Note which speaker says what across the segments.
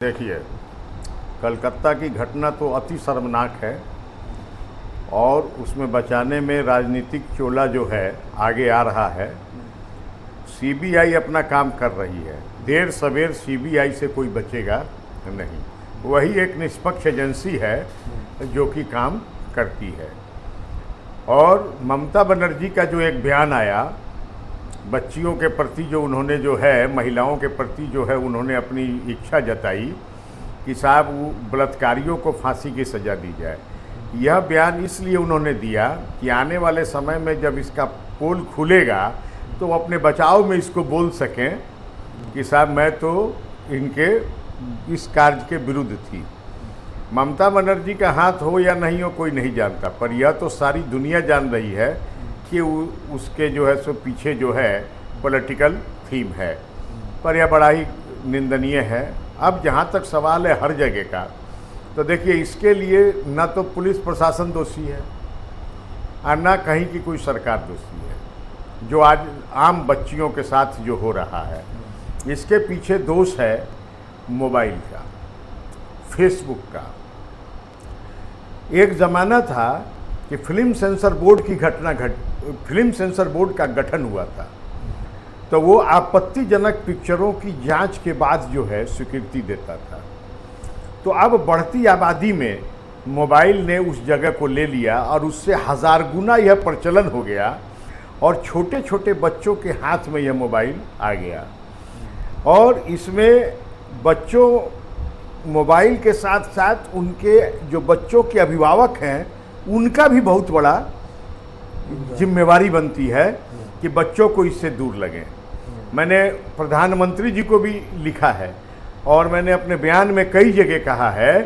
Speaker 1: देखिए, कलकत्ता की घटना तो अति शर्मनाक है और उसमें बचाने में राजनीतिक चोला जो है आगे आ रहा है। सीबीआई अपना काम कर रही है, देर सवेर सीबीआई से कोई बचेगा नहीं। वही एक निष्पक्ष एजेंसी है जो कि काम करती है। और ममता बनर्जी का जो एक बयान आया बच्चियों के प्रति, जो उन्होंने जो है महिलाओं के प्रति जो है उन्होंने अपनी इच्छा जताई कि साहब वो बलात्कारियों को फांसी की सज़ा दी जाए। यह बयान इसलिए उन्होंने दिया कि आने वाले समय में जब इसका पोल खुलेगा तो वो अपने बचाव में इसको बोल सकें कि साहब मैं तो इनके इस कार्य के विरुद्ध थी। ममता बनर्जी का हाथ हो या नहीं हो कोई नहीं जानता, पर यह तो सारी दुनिया जान रही है कि उसके जो है सो पीछे जो है पॉलिटिकल थीम है। पर यह बड़ा ही निंदनीय है। अब जहाँ तक सवाल है हर जगह का, तो देखिए इसके लिए न तो पुलिस प्रशासन दोषी है और न कहीं की कोई सरकार दोषी है। जो आज आम बच्चियों के साथ जो हो रहा है, इसके पीछे दोष है मोबाइल का, फेसबुक का। एक ज़माना था कि फिल्म सेंसर बोर्ड का गठन हुआ था, तो वो आपत्तिजनक पिक्चरों की जांच के बाद जो है स्वीकृति देता था। तो अब बढ़ती आबादी में मोबाइल ने उस जगह को ले लिया और उससे हज़ार गुना यह प्रचलन हो गया और छोटे छोटे बच्चों के हाथ में यह मोबाइल आ गया। और इसमें बच्चों मोबाइल के साथ साथ उनके जो बच्चों के अभिभावक हैं उनका भी बहुत बड़ा जिम्मेवारी बनती है कि बच्चों को इससे दूर लगें। मैंने प्रधानमंत्री जी को भी लिखा है और मैंने अपने बयान में कई जगह कहा है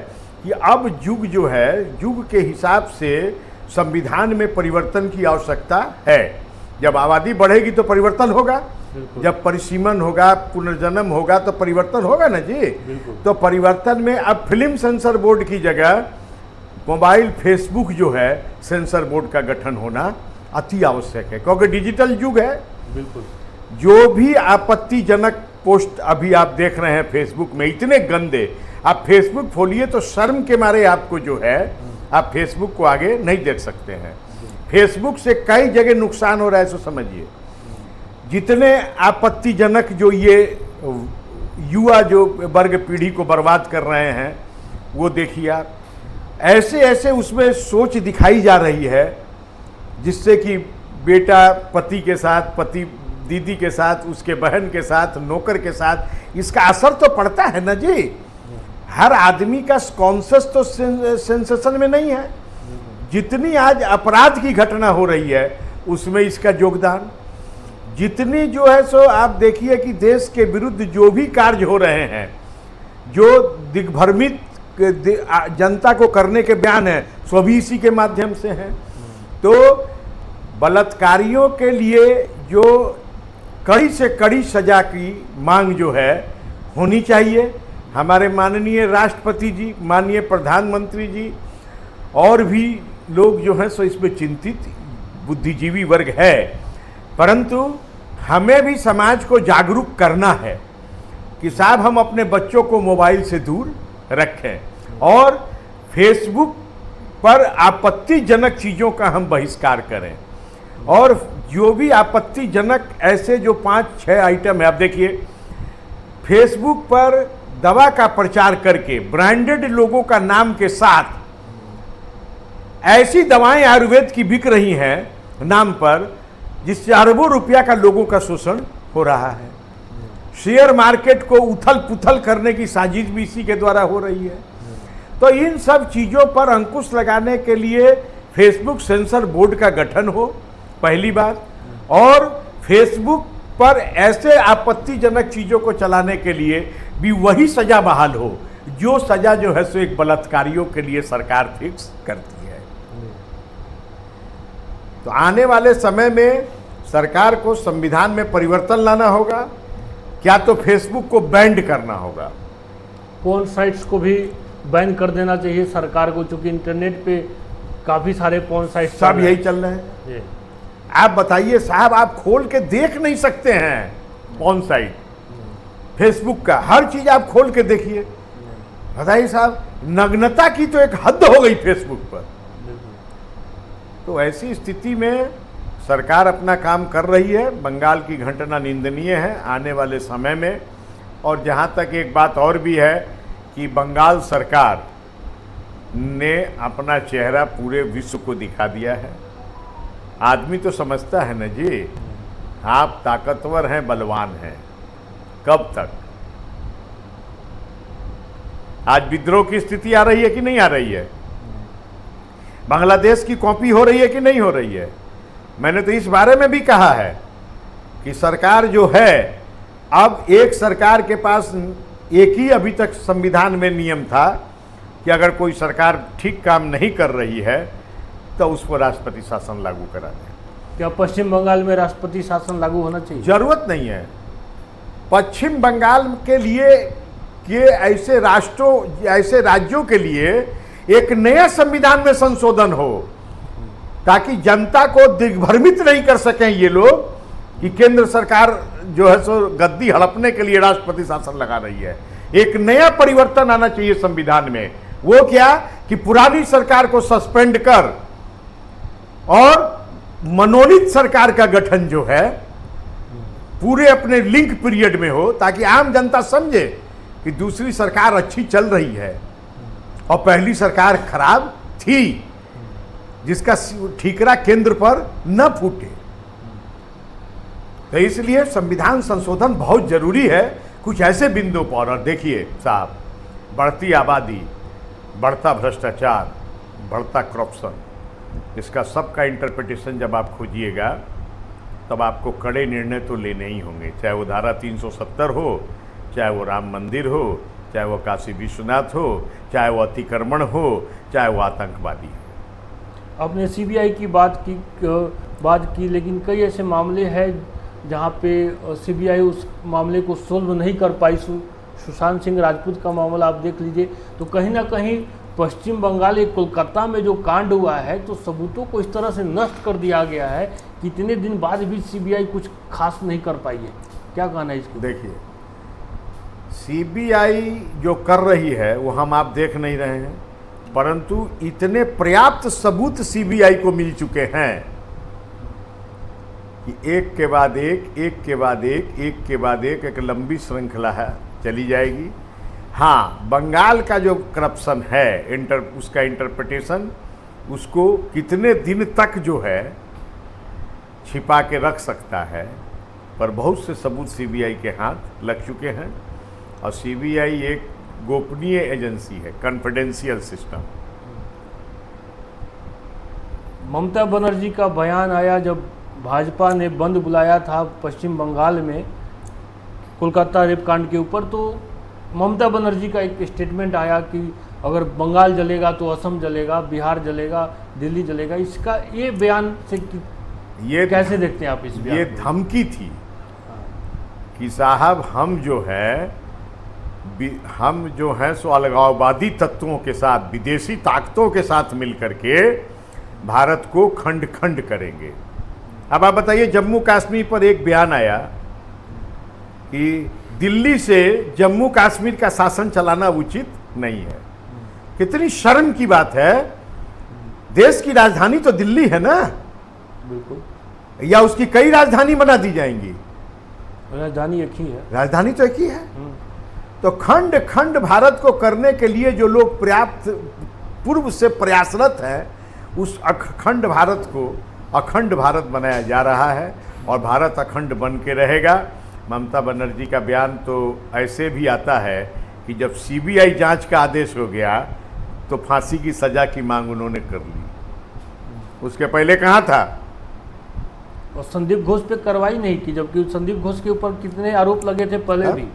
Speaker 1: कि अब युग जो है, युग के हिसाब से संविधान में परिवर्तन की आवश्यकता है। जब आबादी बढ़ेगी तो परिवर्तन होगा, जब परिसीमन होगा, पुनर्जन्म होगा तो परिवर्तन होगा ना जी। तो परिवर्तन में अब फिल्म सेंसर बोर्ड की जगह मोबाइल फेसबुक जो है सेंसर बोर्ड का गठन होना अति आवश्यक है, क्योंकि डिजिटल युग है।
Speaker 2: बिल्कुल।
Speaker 1: जो भी आपत्तिजनक पोस्ट अभी आप देख रहे हैं फेसबुक में, इतने गंदे, आप फेसबुक खोलिए तो शर्म के मारे आपको जो है आप फेसबुक को आगे नहीं देख सकते हैं। फेसबुक से कई जगह नुकसान हो रहा है, सो समझिए। जितने आपत्तिजनक जो ये युवा जो वर्ग पीढ़ी को बर्बाद कर रहे हैं वो देखिए आप, ऐसे ऐसे उसमें सोच दिखाई जा रही है जिससे कि बेटा पति के साथ, पति दीदी के साथ, उसके बहन के साथ, नौकर के साथ, इसका असर तो पड़ता है ना जी। हर आदमी का कॉन्शियस तो सेंसेशन में नहीं है। जितनी आज अपराध की घटना हो रही है उसमें इसका योगदान, जितनी जो है सो आप देखिए कि देश के विरुद्ध जो भी कार्य हो रहे हैं, जो दिग्भ्रमित जनता को करने के बयान है, सो भी इसी के माध्यम से हैं। तो बलात्कारियों के लिए जो कड़ी से कड़ी सजा की मांग जो है होनी चाहिए। हमारे माननीय राष्ट्रपति जी, माननीय प्रधानमंत्री जी और भी लोग जो हैं सो इसमें चिंतित बुद्धिजीवी वर्ग है, परंतु हमें भी समाज को जागरूक करना है कि साहब हम अपने बच्चों को मोबाइल से दूर रखें और फेसबुक पर आपत्तिजनक चीज़ों का हम बहिष्कार करें। और जो भी आपत्तिजनक ऐसे जो 5-6 आइटम है, आप देखिए फेसबुक पर दवा का प्रचार करके ब्रांडेड लोगों का नाम के साथ ऐसी दवाएं आयुर्वेद की बिक रही हैं नाम पर, जिससे अरबों रुपया का लोगों का शोषण हो रहा है। शेयर मार्केट को उथल पुथल करने की साजिश भी इसी के द्वारा हो रही है। तो इन सब चीज़ों पर अंकुश लगाने के लिए फेसबुक सेंसर बोर्ड का गठन हो, पहली बात, और फेसबुक पर ऐसे आपत्तिजनक चीज़ों को चलाने के लिए भी वही सज़ा बहाल हो जो सज़ा जो है सो एक बलात्कारियों के लिए सरकार फिक्स करती है। तो आने वाले समय में सरकार को संविधान में परिवर्तन लाना होगा, क्या तो फेसबुक को बैन करना होगा।
Speaker 2: पोर्न साइट्स को भी बैन कर देना चाहिए सरकार को, चूंकि इंटरनेट पे काफ़ी सारे पोर्न साइट्स
Speaker 1: सब यही चल रहे हैं। आप बताइए साहब, आप खोल के देख नहीं सकते हैं पोर्न साइट। फेसबुक का हर चीज़ आप खोल के देखिए, बताइए साहब, नग्नता की तो एक हद हो गई फेसबुक पर। तो ऐसी स्थिति में सरकार अपना काम कर रही है। बंगाल की घटना निंदनीय है आने वाले समय में। और जहाँ तक एक बात और भी है कि बंगाल सरकार ने अपना चेहरा पूरे विश्व को दिखा दिया है। आदमी तो समझता है ना जी, आप ताकतवर हैं, बलवान हैं, कब तक? आज विद्रोह की स्थिति आ रही है कि नहीं आ रही है? बांग्लादेश की कॉपी हो रही है कि नहीं हो रही है? मैंने तो इस बारे में भी कहा है कि सरकार जो है, अब एक सरकार के पास एक ही अभी तक संविधान में नियम था कि अगर कोई सरकार ठीक काम नहीं कर रही है तो उस पर राष्ट्रपति शासन लागू करा दें।
Speaker 2: क्या पश्चिम बंगाल में राष्ट्रपति शासन लागू होना चाहिए?
Speaker 1: जरूरत नहीं है। पश्चिम बंगाल के लिए के ऐसे राज्यों के लिए एक नया संविधान में संशोधन हो, ताकि जनता को दिग्भ्रमित नहीं कर सकें ये लोग कि केंद्र सरकार जो है सो गद्दी हड़पने के लिए राष्ट्रपति शासन लगा रही है। एक नया परिवर्तन आना चाहिए संविधान में। वो क्या कि पुरानी सरकार को सस्पेंड कर और मनोनीत सरकार का गठन जो है पूरे अपने लिंक पीरियड में हो, ताकि आम जनता समझे कि दूसरी सरकार अच्छी चल रही है और पहली सरकार खराब थी, जिसका ठीकरा केंद्र पर न फूटे। तो इसलिए संविधान संशोधन बहुत जरूरी है कुछ ऐसे बिंदु पर। और देखिए साहब, बढ़ती आबादी, बढ़ता भ्रष्टाचार, बढ़ता करप्शन, इसका सबका इंटरप्रिटेशन जब आप खोजिएगा तब आपको कड़े निर्णय तो लेने ही होंगे, चाहे वो धारा 370 हो, चाहे वो राम मंदिर हो, चाहे वो काशी विश्वनाथ हो, चाहे वो अतिक्रमण हो, चाहे वो आतंकवादी हो।
Speaker 2: आपने सीबीआई की बात की, लेकिन कई ऐसे मामले हैं जहां पे सीबीआई उस मामले को सोल्व नहीं कर पाई। सुशांत सिंह राजपूत का मामला आप देख लीजिए, तो कहीं ना कहीं पश्चिम बंगाल एक कोलकाता में जो कांड हुआ है, तो सबूतों को इस तरह से नष्ट कर दिया गया है कि इतने दिन बाद भी सीबीआई कुछ खास नहीं कर पाई है। क्या कहना है इसको?
Speaker 1: देखिए, सीबीआई जो कर रही है वो हम आप देख नहीं रहे हैं, परंतु इतने पर्याप्त सबूत सीबीआई को मिल चुके हैं कि एक के बाद एक, एक के बाद एक, एक के बाद एक लंबी श्रृंखला है चली जाएगी। हाँ, बंगाल का जो करप्शन है, उसका इंटरप्रिटेशन उसको कितने दिन तक जो है छिपा के रख सकता है, पर बहुत से सबूत सीबीआई के हाथ लग चुके हैं। और सीबीआई एक गोपनीय एजेंसी है, कॉन्फिडेंशियल सिस्टम।
Speaker 2: ममता बनर्जी का बयान आया जब भाजपा ने बंद बुलाया था पश्चिम बंगाल में कोलकाता रेप कांड के ऊपर, तो ममता बनर्जी का एक स्टेटमेंट आया कि अगर बंगाल जलेगा तो असम जलेगा, बिहार जलेगा, दिल्ली जलेगा। इसका ये बयान से ये कैसे देखते हैं आप इस बयान?
Speaker 1: ये धमकी थी कि साहब हम जो हैं सो अलगाववादी तत्वों के साथ, विदेशी ताकतों के साथ मिलकर के भारत को खंड खंड करेंगे। अब आप बताइए, जम्मू कश्मीर पर एक बयान आया कि दिल्ली से जम्मू कश्मीर का शासन चलाना उचित नहीं है। कितनी शर्म की बात है। देश की राजधानी तो दिल्ली है ना,
Speaker 2: बिल्कुल,
Speaker 1: या उसकी कई राजधानी बना दी जाएंगी?
Speaker 2: राजधानी एक ही है। राजधानी
Speaker 1: तो एक ही है। तो खंड खंड भारत को करने के लिए जो लोग पर्याप्त पूर्व से प्रयासरत हैं, उस अखंड भारत को अखंड भारत बनाया जा रहा है और भारत अखंड बन के रहेगा। ममता बनर्जी का बयान तो ऐसे भी आता है कि जब सीबीआई जांच का आदेश हो गया तो फांसी की सजा की मांग उन्होंने कर ली। उसके पहले कहाँ था?
Speaker 2: और संदीप घोष पे कार्रवाई नहीं की, जबकि संदीप घोष के ऊपर कितने आरोप लगे थे पहले भी।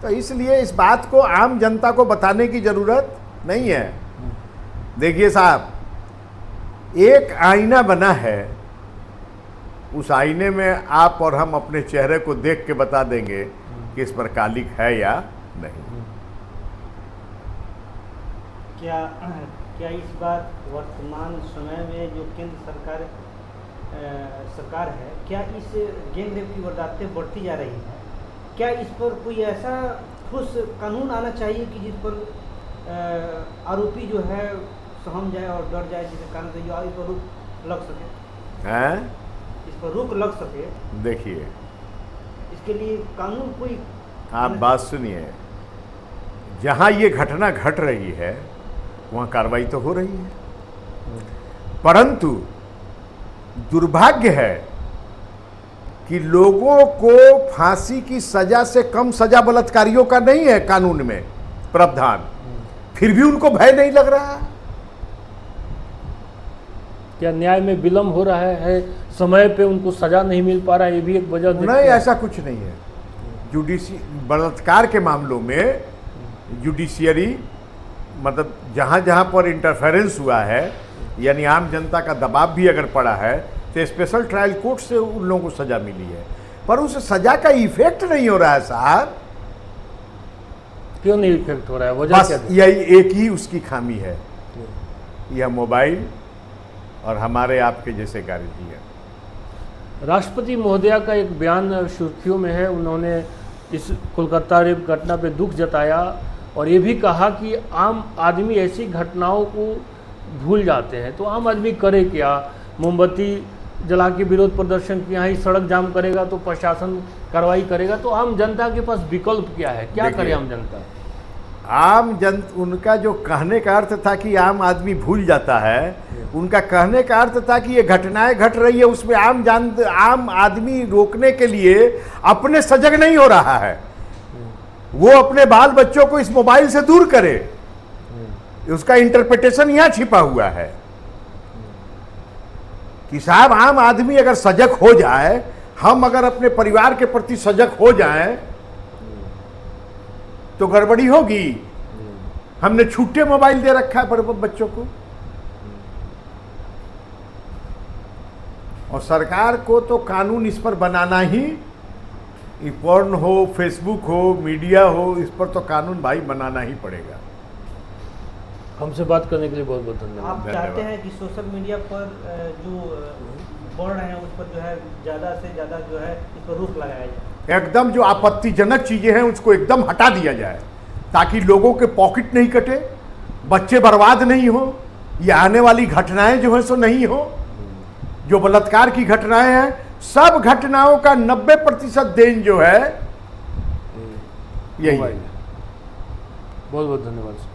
Speaker 1: तो इसलिए इस बात को आम जनता को बताने की जरूरत नहीं है। देखिए साहब, एक आईना बना है, उस आईने में आप और हम अपने चेहरे को देख के बता देंगे कि इस पर कालिक है या नहीं।
Speaker 3: क्या इस बार वर्तमान समय में जो केंद्र सरकार है, क्या इस गैंग रेप की वारदातें बढ़ती जा रही हैं? क्या इस पर कोई ऐसा ठोस कानून आना चाहिए कि जिस पर आरोपी जो है सहम जाए और डर जाए, जिसके कारण से जो इस पर रोक लग सके,
Speaker 1: हैं?
Speaker 3: इस पर रोक लग सके,
Speaker 1: देखिए,
Speaker 3: इसके लिए कानून कोई?
Speaker 1: आप बात सुनिए, जहां ये घटना घट रही है वहां कार्रवाई तो हो रही है, परंतु दुर्भाग्य है कि लोगों को फांसी की सजा से कम सजा बलात्कारियों का नहीं है कानून में प्रावधान, फिर भी उनको भय नहीं लग रहा।
Speaker 2: क्या न्याय में विलम्ब हो रहा है, समय पे उनको सजा नहीं मिल पा रहा है, ये भी एक वजह
Speaker 1: नहीं,
Speaker 2: देखते हैं।
Speaker 1: ऐसा कुछ नहीं है। बलात्कार के मामलों में जुडिशियरी, मतलब जहां जहां पर इंटरफेरेंस हुआ है, यानी आम जनता का दबाव भी अगर पड़ा है, तो स्पेशल ट्रायल कोर्ट से उन लोगों को सजा मिली है, पर उस सजा का इफेक्ट नहीं हो रहा है साहब।
Speaker 2: क्यों नहीं इफेक्ट हो रहा है, वजह
Speaker 1: बस
Speaker 2: क्या है?
Speaker 1: यही एक ही उसकी खामी है, यह मोबाइल और हमारे आपके जैसे गार्जियन।
Speaker 2: राष्ट्रपति महोदया का एक बयान सुर्खियों में है। उन्होंने इस कोलकाता रेप घटना पे दुख जताया और ये भी कहा कि आम आदमी ऐसी घटनाओं को भूल जाते हैं, तो आम आदमी करे क्या? मोमबत्ती जला के विरोध प्रदर्शन किया है, सड़क जाम करेगा तो प्रशासन कार्रवाई करेगा, तो आम जनता के पास विकल्प क्या है, क्या करे आम जनता?
Speaker 1: उनका जो कहने का अर्थ था कि आम आदमी भूल जाता है, उनका कहने का अर्थ था कि ये घटनाएं घट रही है, उसमें आम आदमी रोकने के लिए अपने सजग नहीं हो रहा है, वो अपने बाल बच्चों को इस मोबाइल से दूर करे। उसका इंटरप्रिटेशन यहां छिपा हुआ है कि साहब आम आदमी अगर सजग हो जाए, हम अगर अपने परिवार के प्रति सजग हो जाएं, तो गड़बड़ी होगी। हमने छूटे मोबाइल दे रखा है पर बच्चों को, और सरकार को तो कानून इस पर बनाना ही, पोर्न हो, फेसबुक हो, मीडिया हो, इस पर तो कानून भाई बनाना ही पड़ेगा।
Speaker 2: हमसे बात करने के लिए बहुत बहुत धन्यवाद।
Speaker 3: आप चाहते हैं कि सोशल मीडिया पर जो बढ़ रहे हैं उस पर जो है ज़्यादा से ज़्यादा जो है इस पर रोक लगाया जाए,
Speaker 1: एकदम जो आपत्तिजनक चीजें हैं उसको एकदम हटा दिया जाए, ताकि लोगों के पॉकेट नहीं कटे, बच्चे बर्बाद नहीं हो, ये आने वाली घटनाएं जो है सो नहीं हो। जो बलात्कार की घटनाएं हैं, सब घटनाओं का 90% देन जो है यही है।
Speaker 2: बहुत बहुत धन्यवाद।